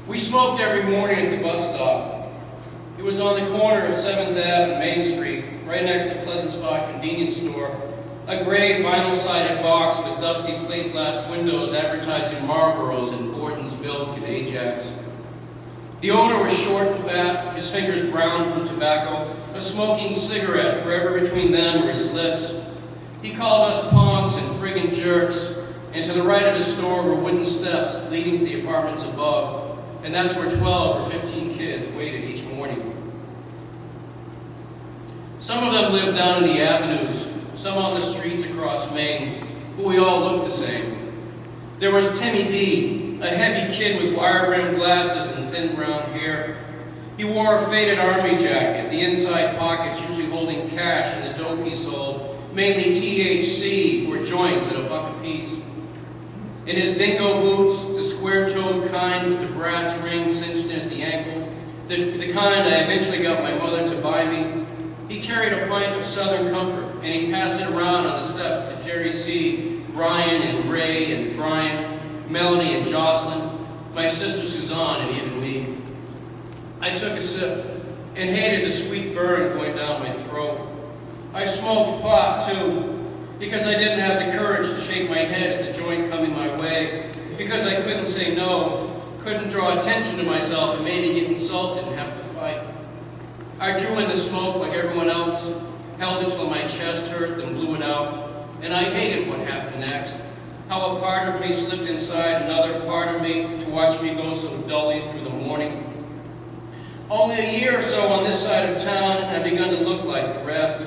We smoked every morning at the bus stop. It was on the corner of 7th Ave and Main Street, right next to Pleasant Spot convenience store, a gray vinyl-sided box with dusty plate glass windows advertising Marlboros and Borden's Milk and Ajax. The owner was short and fat, his fingers brown from tobacco, a smoking cigarette forever between them or his lips. He called us punks and friggin' jerks, and to the right of his store were wooden steps leading to the apartments above, and that's where 12 or 15 kids waited each morning. Some of them lived down in the avenues, some on the streets across Maine, but we all looked the same. There was Timmy D, a heavy kid with wire-rimmed glasses and thin brown hair. He wore a faded army jacket, the inside pockets usually holding cash and the dope he sold, mainly THC or joints at $1 apiece. In his dingo boots, the square-toed kind with the brass ring cinched in at the ankle, the kind I eventually got my mother to buy me, he carried a pint of Southern Comfort, and he passed it around on the steps to Jerry C., Brian and Ray and Brian, Melanie and Jocelyn, my sister Suzanne, and even me. I took a sip and hated the sweet burn going down my throat. I smoked pot, too, because I didn't have the courage to shake my head at the joint coming my way, because I couldn't say no, couldn't draw attention to myself and maybe get insulted and have to fight. I drew in the smoke like everyone else, held it till my chest hurt, then blew it out, and I hated what happened next. How a part of me slipped inside another part of me to watch me go so dully through the morning. Only a year or so on this side of town, and I begun to look like the rest.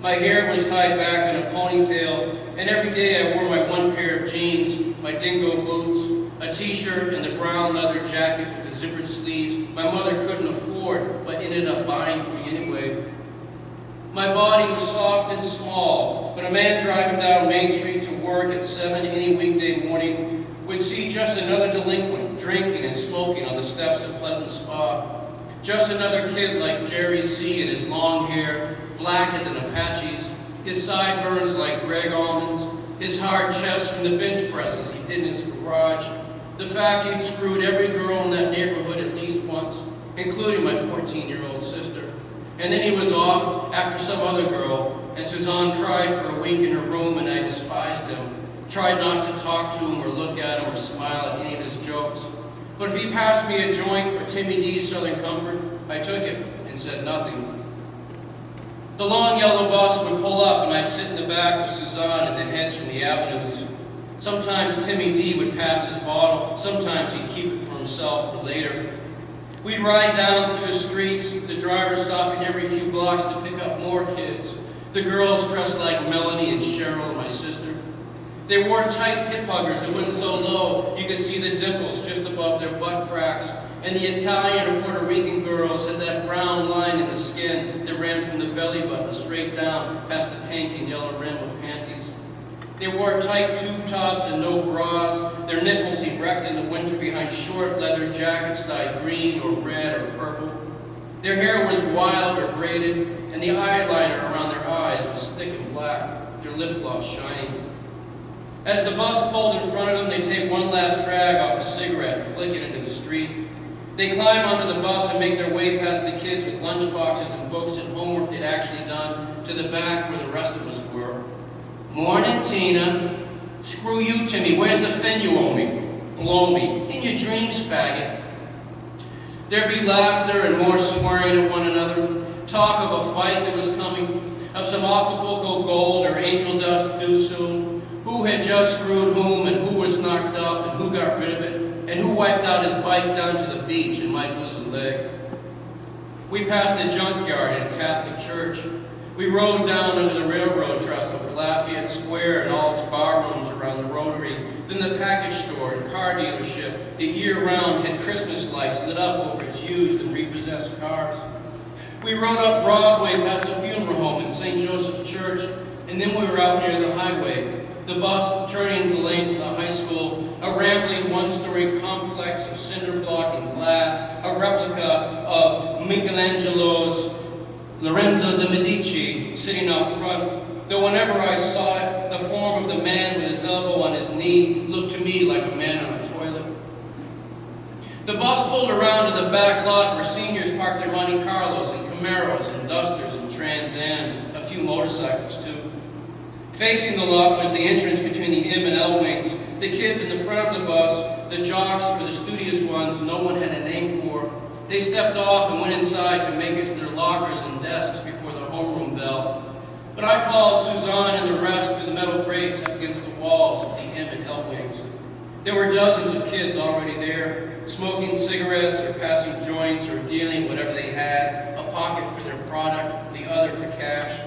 My hair was tied back in a ponytail, and every day I wore my one pair of jeans, my dingo boots, a t-shirt, and the brown leather jacket with the zippered sleeves my mother couldn't afford, but ended up buying for me anyway. My body was soft and small, but a man driving down Main Street to work at 7 any weekday morning would see just another delinquent drinking and smoking on the steps of Pleasant Spa. Just another kid like Jerry C. and his long hair, black as an Apache's, his sideburns like Greg Almonds, his hard chest from the bench presses he did in his garage, the fact he'd screwed every girl in that neighborhood at least once, including my 14-year-old sister. And then he was off after some other girl, and Suzanne cried for a week in her room, and I despised him, tried not to talk to him or look at him or smile at any of his jokes. But if he passed me a joint or Timmy D's Southern Comfort, I took it and said nothing. The long yellow bus would pull up, and I'd sit in the back with Suzanne and the heads from the avenues. Sometimes Timmy D would pass his bottle, sometimes he'd keep it for himself for later. We'd ride down through the streets, the driver stopping every few blocks to pick up more kids, the girls dressed like Melanie and Cheryl and my sister. They wore tight hip huggers that went so low you could see the dimples just above their butt cracks, and the Italian or Puerto Rican girls had that brown line in the skin that ran from the belly button straight down past the pink and yellow rim of panties. They wore tight tube tops and no bras, their nipples erect in the winter behind short leather jackets dyed green or red or purple. Their hair was wild or braided, and the eyeliner around their eyes was thick and black, their lip gloss shining. As the bus pulled in front of them, they'd take one last drag off a cigarette and flick it into the street. They'd climb onto the bus and make their way past the kids with lunchboxes and books and homework they'd actually done to the back where the rest of us were. "Morning, Tina." "Screw you, Timmy. Where's the fin you owe me?" "Blow me." "In your dreams, faggot." There'd be laughter and more swearing at one another, talk of a fight that was coming, of some Acapulco Gold or Angel Dust due soon, who had just screwed whom and who was knocked up and who got rid of it, and who wiped out his bike down to the beach and might lose a leg. We passed a junkyard and a Catholic church. We rode down under the railroad trestle for Lafayette Square and all its barrooms around the Rotary, then the package store and car dealership that year-round had Christmas lights lit up over its used and repossessed cars. We rode up Broadway past a funeral home in St. Joseph's Church, and then we were out near the highway, the bus turning the lane for the high school, a rambling one-story complex of cinder block and glass, a replica of Michelangelo's Lorenzo de Medici sitting out front, though whenever I saw it, the form of the man with his elbow on his knee looked to me like a man on a toilet. The bus pulled around to the back lot where seniors parked their Monte Carlos and Camaros and Dusters and Trans Ams, a few motorcycles too. Facing the lot was the entrance between the M and L wings. The kids in the front of the bus, the jocks or the studious ones no one had a name for. They stepped off and went inside to make it to their lockers and desks before the homeroom bell. But I followed Suzanne and the rest through the metal grates up against the walls of the M and L wings. There were dozens of kids already there, smoking cigarettes or passing joints or dealing whatever they had, a pocket for their product, the other for cash.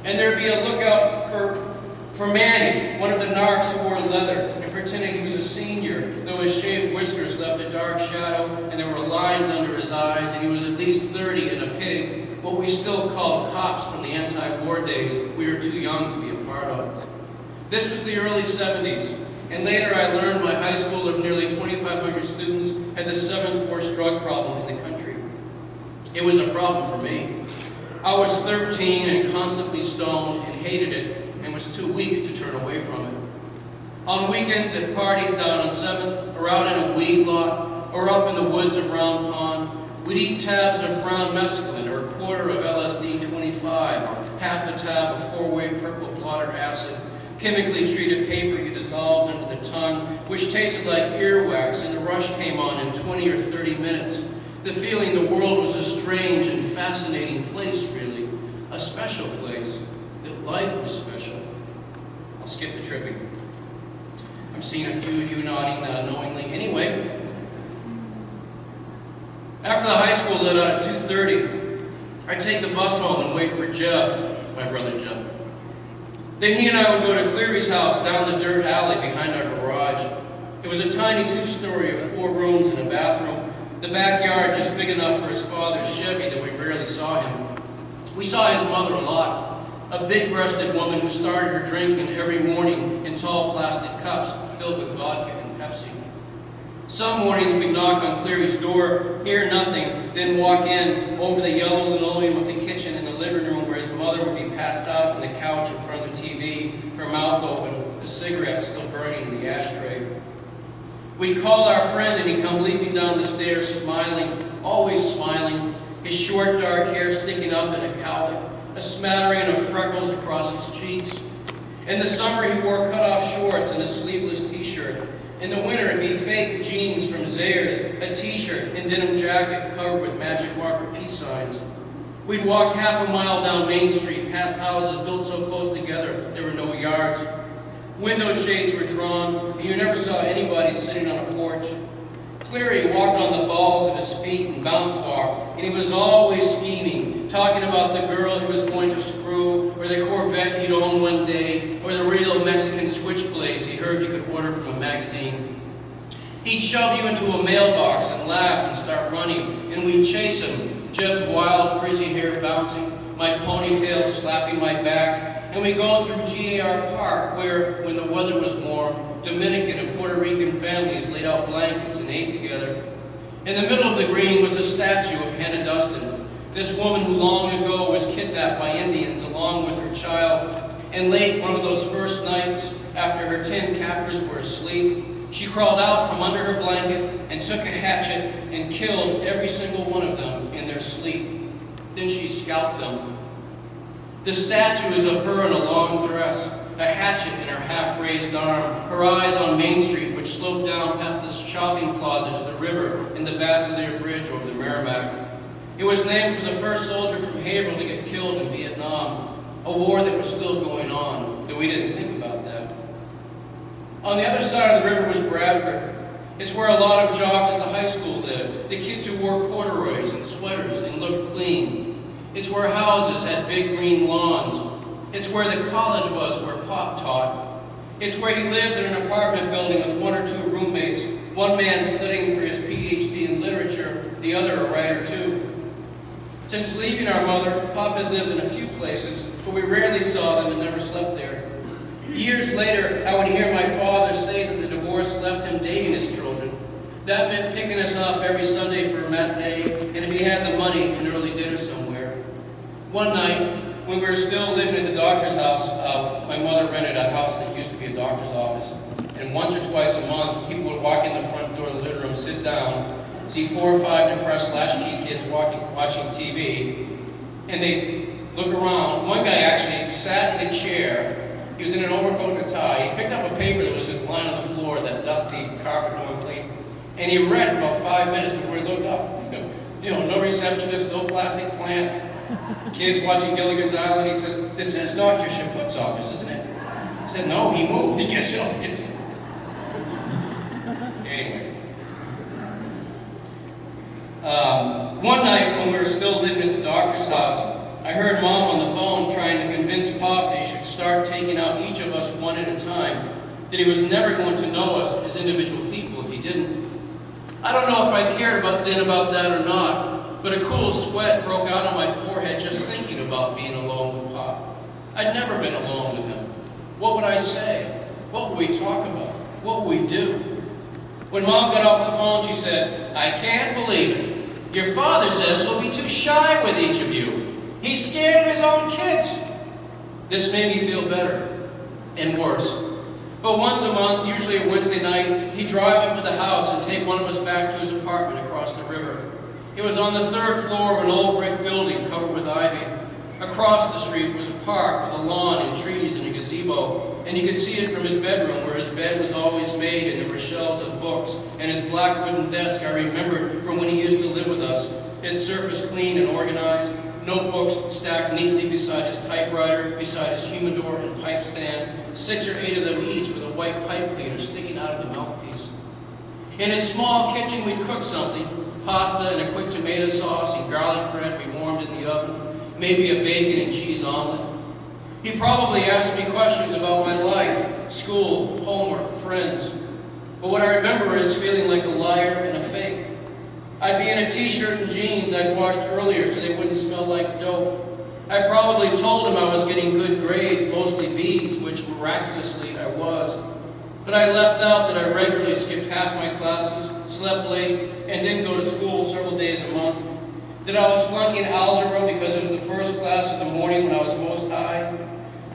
And there'd be a lookout for Manny, one of the narcs who wore leather and pretended he was a senior, though his shaved whiskers left a dark shadow and there were lines under his eyes, and he was at least 30 and a pig, what we still called cops from the anti-war days we were too young to be a part of. This was the early 70s, and later I learned my high school of nearly 2,500 students had the 7th worst drug problem in the country. It was a problem for me. I was 13 and constantly stoned and hated it and was too weak to turn away from it. On weekends at parties down on 7th, or out in a weed lot, or up in the woods of Round Pond, we'd eat tabs of brown mescaline or a quarter of LSD 25 or half the tab of 4-way purple blotter acid, chemically treated paper you dissolved under the tongue, which tasted like earwax, and the rush came on in 20 or 30 minutes. The feeling the world was a strange and fascinating place, really. A special place. That life was special. I'll skip the tripping. I'm seeing a few of you nodding knowingly. Anyway, after the high school let out at 2:30, I'd take the bus home and wait for Jeb, my brother Jeb. Then he and I would go to Cleary's house down the dirt alley behind our garage. It was a tiny 2-story of 4 rooms and a bathroom. The backyard just big enough for his father's Chevy that we rarely saw him. We saw his mother a lot, a big-breasted woman who started her drinking every morning in tall plastic cups filled with vodka and Pepsi. Some mornings we'd knock on Cleary's door, hear nothing, then walk in over the yellow linoleum of the kitchen in the living room where his mother would be passed out on the couch in front of the TV, her mouth open, the cigarette still burning in the ashtray. We'd call our friend and he'd come leaping down the stairs smiling, always smiling, his short dark hair sticking up in a cowlick, a smattering of freckles across his cheeks. In the summer he wore cut-off shorts and a sleeveless t-shirt. In the winter it'd be fake jeans from Zayre's, a t-shirt and denim jacket covered with magic marker peace signs. We'd walk half a mile down Main Street past houses built so close together there were no yards. Window shades were drawn, and you never saw anybody sitting on a porch. Cleary walked on the balls of his feet and bounce walked, and he was always scheming, talking about the girl he was going to screw, or the Corvette he'd own one day, or the real Mexican switchblades he heard you could order from a magazine. He'd shove you into a mailbox and laugh and start running, and we'd chase him, Jeb's wild, frizzy hair bouncing, my ponytail slapping my back, and we go through GAR Park where, when the weather was warm, Dominican and Puerto Rican families laid out blankets and ate together. In the middle of the green was a statue of Hannah Dustin, this woman who long ago was kidnapped by Indians along with her child, and late one of those first nights, after her 10 captors were asleep, she crawled out from under her blanket and took a hatchet and killed every single one of them in their sleep. Then she scalped them. The statue is of her in a long dress, a hatchet in her half-raised arm, her eyes on Main Street, which sloped down past the shopping plaza to the river and the Basilier Bridge over the Merrimack. It was named for the first soldier from Haverhill to get killed in Vietnam, a war that was still going on, though we didn't think about that. On the other side of the river was Bradford. It's where a lot of jocks at the high school lived, the kids who wore corduroys and sweaters and looked clean. It's where houses had big green lawns. It's where the college was where Pop taught. It's where he lived in an apartment building with 1 or 2 roommates, one man studying for his PhD in literature, the other a writer too. Since leaving our mother, Pop had lived in a few places, but we rarely saw them and never slept there. Years later, I would hear my father say that the divorce left him dating his children. That meant picking us up every Sunday for a matinee, and if he had the money, an early dinner somewhere. One night, when we were still living at the doctor's house, my mother rented a house that used to be a doctor's office. And once or twice a month, people would walk in the front door of the living room, sit down, see 4 or 5 depressed latchkey kids watching TV, and they look around. One guy actually sat in a chair. He was in an overcoat and a tie. He picked up a paper that was just lying on the floor, that dusty carpet no one cleaned, and he read for about 5 minutes before he looked up. You know, no receptionist, no plastic plants, kids watching Gilligan's Island. He says, "This is Dr. Chaput's office, isn't it?" I said, "No, he moved." He gets, Anyway. One night when we were still living at the doctor's house, I heard Mom on the phone trying to convince Pop that he should start taking out each of us one at a time, that he was never going to know us as individual people if he didn't. I don't know if I cared about that or not, but a cool sweat broke out on my forehead just thinking about being alone with Pop. I'd never been alone with him. What would I say? What would we talk about? What would we do? When Mom got off the phone, she said, "I can't believe it. Your father says he'll be too shy with each of you. He's scared of his own kids." This made me feel better and worse. But once a month, usually a Wednesday night, he'd drive up to the house and take one of us back to his apartment across the river. It was on the 3rd floor of an old brick building covered with ivy. Across the street was a park with a lawn and trees and a gazebo, and you could see it from his bedroom, where his bed was always made and there were shelves of books, and his black wooden desk I remembered from when he used to live with us. Its surface clean and organized, notebooks stacked neatly beside his typewriter, beside his humidor and pipe stand, 6 or 8 of them each with a white pipe cleaner sticking out of the mouthpiece. In his small kitchen we'd cook something, pasta and a quick tomato sauce and garlic bread we warmed in the oven, maybe a bacon and cheese omelet. He probably asked me questions about my life, school, homework, friends. But what I remember is feeling like a liar and a fake. I'd be in a t-shirt and jeans I'd washed earlier so they wouldn't smell like dope. I probably told him I was getting good grades, mostly B's, which miraculously I was. But I left out that I regularly skipped half my classes, slept late, and didn't go to school several days a month. That I was flunking algebra because it was the first class of the morning when I was most high.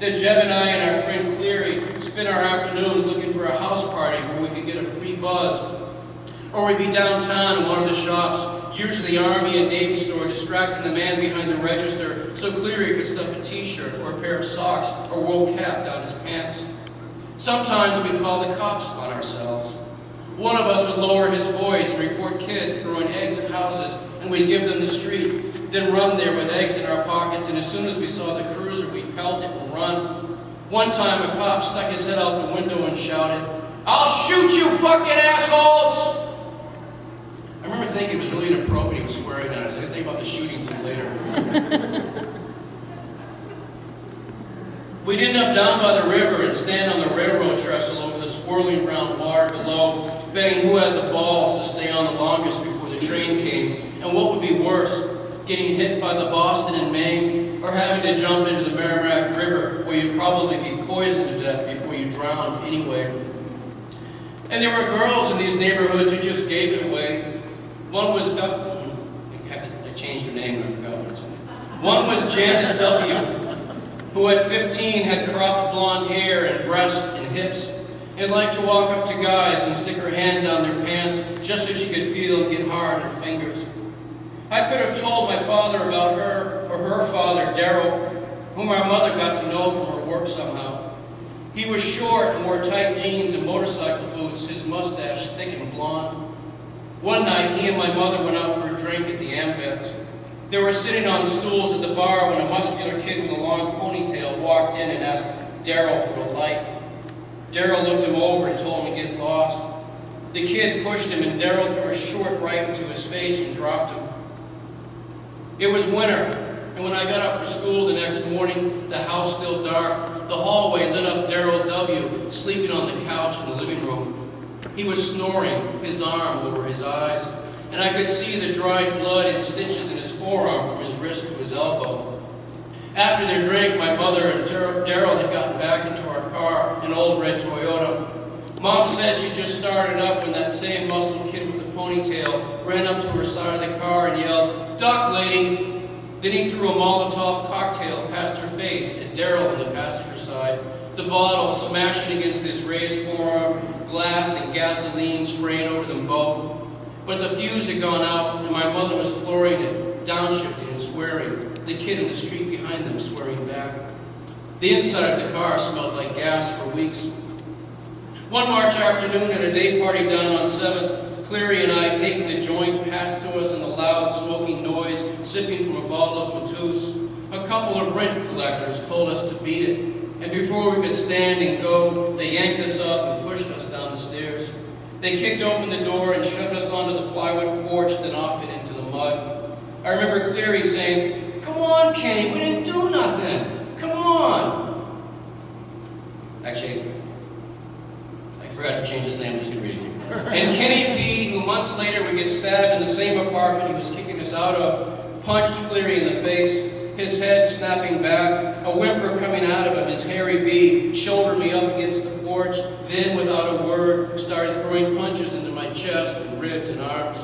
That Jeb and I and our friend Cleary spent our afternoons looking for a house party where we could get a free buzz. Or we'd be downtown in one of the shops, usually the Army and Navy store, distracting the man behind the register so Cleary could stuff a t-shirt or a pair of socks or wool cap down his pants. Sometimes we'd call the cops on ourselves. One of us would lower his voice and report kids throwing eggs at houses, and we'd give them the street, then run there with eggs in our pockets, and as soon as we saw the cruiser, we'd pelt it and run. One time a cop stuck his head out the window and shouted, "I'll shoot you fucking assholes!" I remember thinking it was really inappropriate he was swearing at us. I didn't think about the shooting until later. We'd end up down by the river and stand on the railroad trestle over the swirling brown water below, betting who had the balls to stay on the longest before the train came, and what would be worse, getting hit by the Boston in Maine, or having to jump into the Merrimack River, where you'd probably be poisoned to death before you drowned anyway. And there were girls in these neighborhoods who just gave it away. One was I changed her name and I forgot what it was. One was Janice W., who at 15 had cropped blonde hair and breasts and hips, and liked to walk up to guys and stick her hand down their pants just so she could feel them get hard on her fingers. I could have told my father about her, or her father, Darrell, whom our mother got to know from her work somehow. He was short and wore tight jeans and motorcycle boots, his mustache thick and blonde. One night, he and my mother went out for a drink at the Amvets. They were sitting on stools at the bar when a muscular kid with a long ponytail walked in and asked Darrell for a light. Darrell looked him over and told him to get lost. The kid pushed him, and Darrell threw a short right into his face and dropped him. It was winter, and when I got up for school the next morning, the house still dark, the hallway lit up Darrell W., sleeping on the couch in the living room. He was snoring, his arm over his eyes, and I could see the dried blood and stitches in his forearm from his wrist to his elbow. After their drink, my mother and Darrell had gotten back into our car, an old red Toyota. Mom said she just started up when that same muscled kid with the ponytail ran up to her side of the car and yelled, "Duck, lady!" Then he threw a Molotov cocktail past her face at Darrell on the passenger side, the bottle smashing against his raised forearm, glass and gasoline spraying over them both. But the fuse had gone out, and my mother was flooring it, downshifting and swearing, the kid in the street behind them swearing back. The inside of the car smelled like gas for weeks. One March afternoon at a day party down on 7th, Cleary and I, taking the joint, passed to us in the loud smoking noise, sipping from a bottle of Mateus. A couple of rent collectors told us to beat it, and before we could stand and go, they yanked us up and pushed us down the stairs. They kicked open the door and shoved us onto the plywood porch, then off it into the mud. I remember Cleary saying, "Come on, Kenny, we didn't do nothing. Come on." Actually, I forgot to change his name, I'm just going to read it to you. And Kenny P., who months later would get stabbed in the same apartment he was kicking us out of, punched Cleary in the face, his head snapping back, a whimper coming out of him as Harry B. shouldered me up against the porch, then, without a word, started throwing punches into my chest and ribs and arms.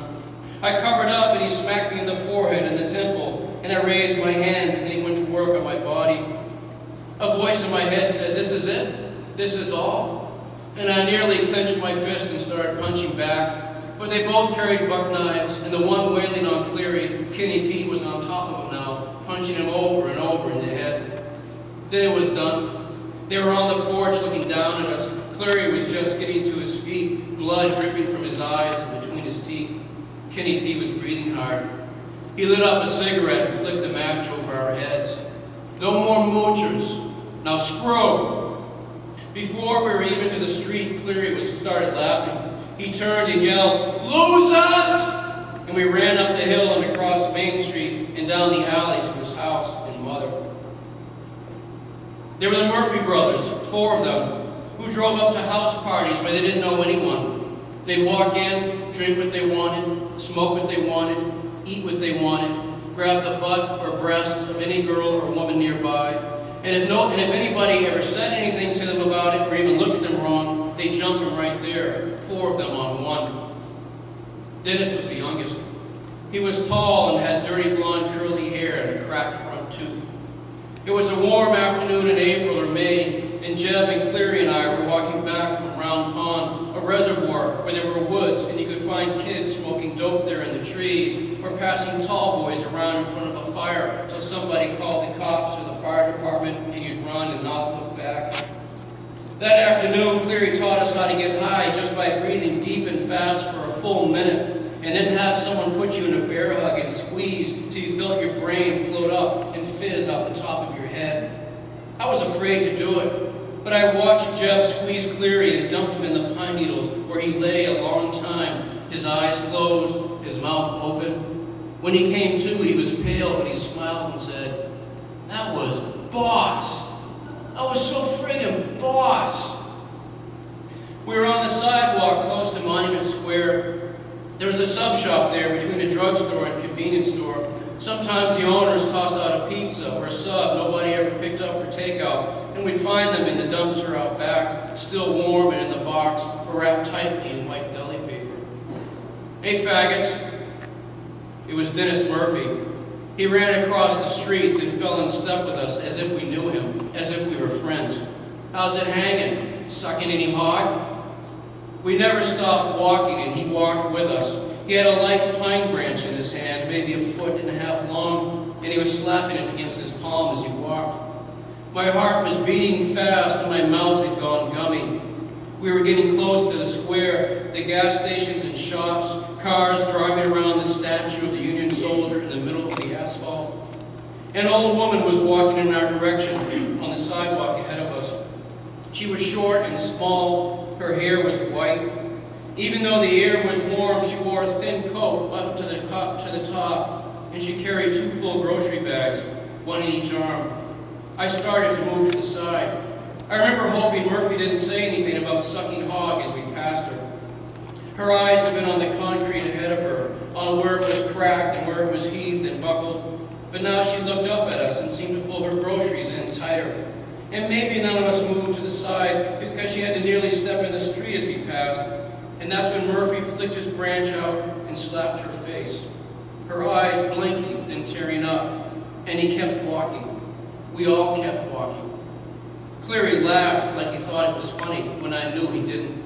I covered up and he smacked me in the forehead and the temple, and I raised my hands and then he went to work on my body. A voice in my head said, "This is it? This is all?" And I nearly clenched my fist and started punching back. But they both carried buck knives, and the one wailing on Cleary, Kenny P., was on top of him now, punching him over and over in the head. Then it was done. They were on the porch looking down at us. Cleary was just getting to his feet, blood dripping from his eyes and between his teeth. Kenny P. was breathing hard. He lit up a cigarette and flicked the match over our heads. "No more moochers. Now screw!" Before we were even to the street, Cleary started laughing. He turned and yelled, "Losers!" And we ran up the hill and across Main Street and down the alley to his house and mother. There were the Murphy brothers, 4 of them, who drove up to house parties where they didn't know anyone. They'd walk in, drink what they wanted, smoke what they wanted, eat what they wanted, grab the butt or breast of any girl or woman nearby. And if anybody ever said anything to them about it or even looked at them wrong, they jumped them right there, 4 of them on one. Dennis was the youngest. He was tall and had dirty blonde curly hair and a cracked front tooth. It was a warm afternoon in April or May, and Jeb and Cleary and I were walking back from Round Pond, a reservoir where there were woods and you could find kids smoking dope there in the trees, or passing tall boys around in front of a fire till somebody called the cops or the fire department and you'd run and not look back. That afternoon, Cleary taught us how to get high just by breathing deep and fast for a full minute, and then have someone put you in a bear hug and squeeze till you felt your brain float up and fizz out the top of your head. I was afraid to do it, but I watched Jeb squeeze Cleary and dump him in the pine needles where he lay a long time, his eyes closed, his mouth open. When he came to, he was pale, but he smiled and said, "That was boss. I was so friggin' boss." We were on the sidewalk close to Monument Square. There was a sub shop there between a drugstore and convenience store. Sometimes the owners tossed out a pizza or a sub nobody ever picked up for takeout, and we'd find them in the dumpster out back, still warm and in the box, or wrapped tightly in white deli paper. "Hey, faggots." It was Dennis Murphy. He ran across the street and fell in step with us as if we knew him, as if we were friends. "How's it hanging? Sucking any hog?" We never stopped walking, and he walked with us. He had a light pine branch in his hand, maybe 1.5 feet long, and he was slapping it against his palm as he walked. My heart was beating fast, and my mouth had gone gummy. We were getting close to the square, the gas stations and shops, cars driving around the statue of the Union soldier in the middle of the asphalt. An old woman was walking in our direction on the sidewalk ahead of us. She was short and small. Her hair was white. Even though the air was warm, she wore a thin coat buttoned to the top, and she carried 2 full grocery bags, one in each arm. I started to move to the side. I remember hoping Murphy didn't say anything about sucking hog as we passed her. Her eyes had been on the concrete ahead of her, on where it was cracked and where it was heaved and buckled. But now she looked up at us and seemed to pull her groceries in tighter. And maybe none of us moved to the side because she had to nearly step in the street as we passed. And that's when Murphy flicked his branch out and slapped her face. Her eyes blinking, then tearing up. And he kept walking. We all kept walking. Cleary laughed like he thought it was funny when I knew he didn't.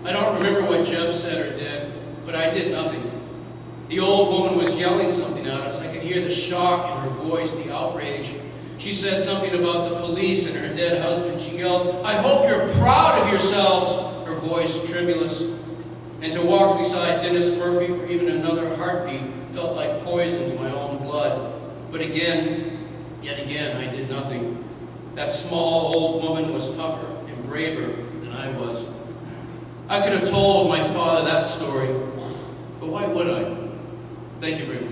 I don't remember what Jeb said or did. but I did nothing. The old woman was yelling something at us. I could hear the shock in her voice, the outrage. She said something about the police and her dead husband. She yelled, "I hope you're proud of yourselves," her voice tremulous. And to walk beside Dennis Murphy for even another heartbeat felt like poison to my own blood. But again, yet again, I did nothing. That small old woman was tougher and braver than I was. I could have told my father that story, but why would I? Thank you very much.